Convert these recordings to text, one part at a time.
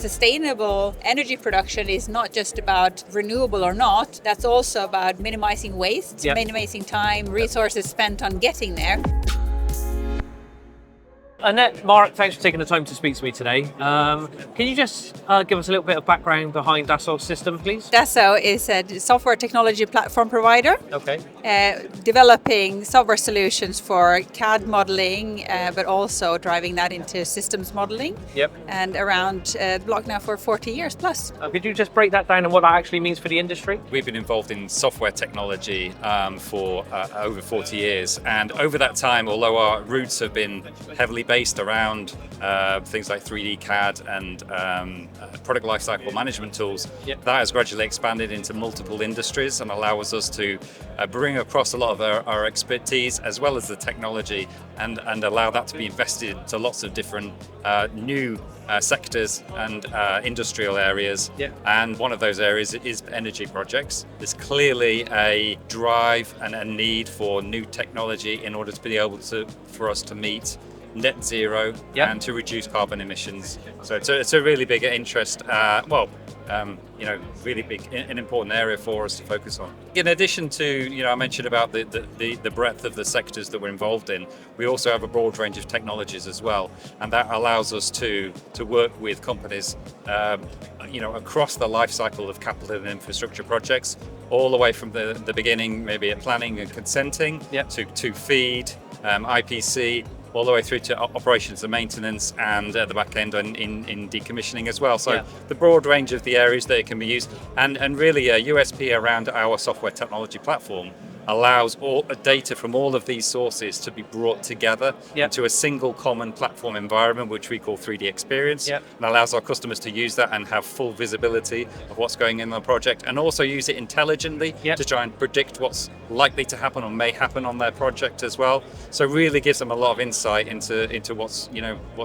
Sustainable energy production is not just about renewable or not, that's also about minimizing waste, minimizing time, resources spent on getting there. Annette, Mark, thanks for taking the time to speak to me today. Can you just give us a little bit of background behind Dassault Systèmes, please? Dassault is a software technology platform provider, developing software solutions for CAD modeling, but also driving that into systems modeling. And around the block now for 40 years plus. Could you just break that down and what that actually means for the industry? We've been involved in software technology for over 40 years, and over that time, although our roots have been heavily based around things like 3D CAD and product lifecycle management tools, that has gradually expanded into multiple industries and allows us to bring across a lot of our expertise as well as the technology and allow that to be invested to lots of different new sectors and industrial areas. And one of those areas is energy projects. There's clearly a drive and a need for new technology in order to be able for us to meet net zero and to reduce carbon emissions. So it's a really big interest, really big, an important area for us to focus on. In addition to, I mentioned about the breadth of the sectors that we're involved in, we also have a broad range of technologies as well. And that allows us to work with companies, across the life cycle of capital and infrastructure projects, all the way from the beginning, maybe at planning and consenting, to FEED, IPC, all the way through to operations and maintenance, and the back end in decommissioning as well. So the broad range of the areas that it can be used, and really a USP around our software technology platform allows all data from all of these sources to be brought together into a single common platform environment, which we call 3D Experience, and allows our customers to use that and have full visibility of what's going in the project, and also use it intelligently to try and predict what's likely to happen or may happen on their project as well. So really gives them a lot of insight into what's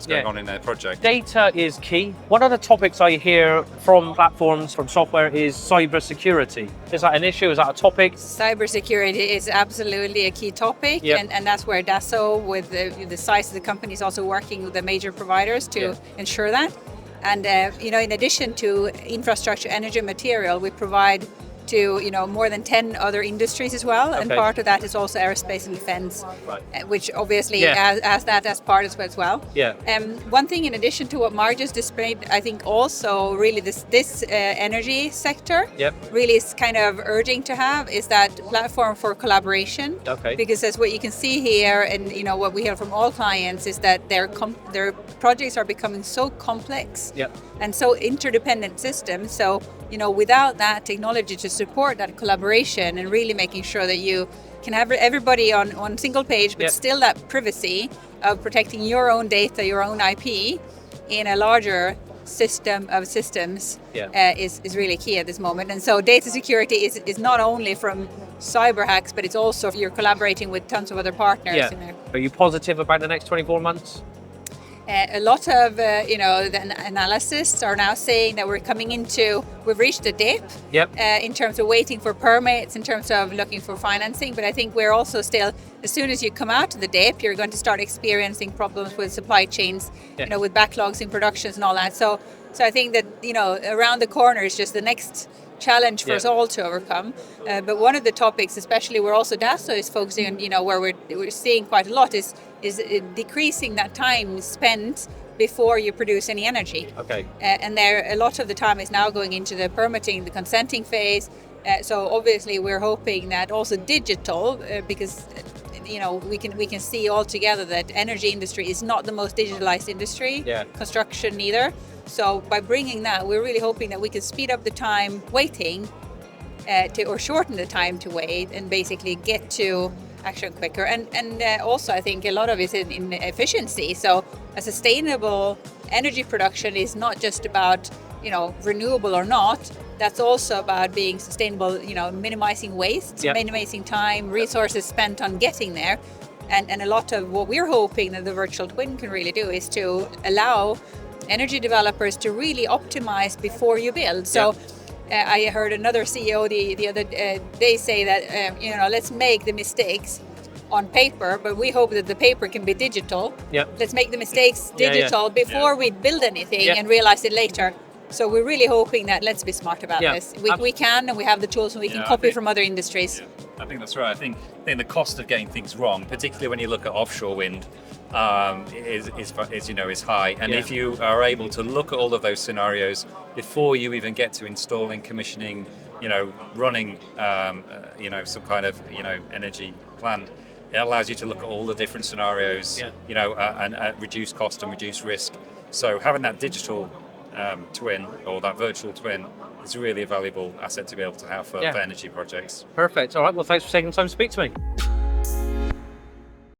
going on in their project. Data is key. One of the topics I hear from platforms, from software, is cybersecurity. Is that an issue? Is that a topic? Cybersecurity is absolutely a key topic, and that's where Dassault, with the size of the company, is also working with the major providers to ensure that. And in addition to infrastructure, energy, material, we provide to more than 10 other industries as well, and part of that is also aerospace and defense, which obviously has that as part as well. One thing in addition to what Mark just displayed, I think also really this energy sector really is kind of urging to have is that platform for collaboration, because as what you can see here, and what we hear from all clients is that their projects are becoming so complex and so interdependent systems. So without that technology to support that collaboration and really making sure that you can have everybody on one single page, but still that privacy of protecting your own data, your own IP in a larger system of systems is really key at this moment. And so data security is not only from cyber hacks, but it's also if you're collaborating with tons of other partners in there. Are you positive about the next 24 months? A lot of the analysts are now saying that we've reached a dip in terms of waiting for permits, in terms of looking for financing. But I think we're also still, as soon as you come out of the dip, you're going to start experiencing problems with supply chains, with backlogs in productions and all that. So I think that around the corner is just the next challenge for us all to overcome. But one of the topics, especially where also Dassault is focusing on, where we're seeing quite a lot is decreasing that time spent before you produce any energy. And there, a lot of the time is now going into the permitting, the consenting phase. So obviously we're hoping that also digital, because we can see all together that energy industry is not the most digitalized industry, construction neither. So by bringing that, we're really hoping that we can speed up the time waiting or shorten the time to wait and basically get to action quicker. And also I think a lot of it is in efficiency. So a sustainable energy production is not just about renewable or not. That's also about being sustainable, minimizing waste, minimizing time, resources spent on getting there. And a lot of what we're hoping that the virtual twin can really do is to allow energy developers to really optimize before you build. So I heard another CEO the other day say that, let's make the mistakes on paper, but we hope that the paper can be digital. Let's make the mistakes digital before we build anything and realize it later. So we're really hoping that let's be smart about this. We can, and we have the tools, and we can copy from other industries. Yeah, I think that's right. I think the cost of getting things wrong, particularly when you look at offshore wind, is high. And if you are able to look at all of those scenarios before you even get to installing, commissioning, running, some kind of energy plan, it allows you to look at all the different scenarios, and reduce cost and reduce risk. So having that digital twin or that virtual twin is really a valuable asset to be able to have for energy projects. Perfect. All right. Well, thanks for taking the time to speak to me.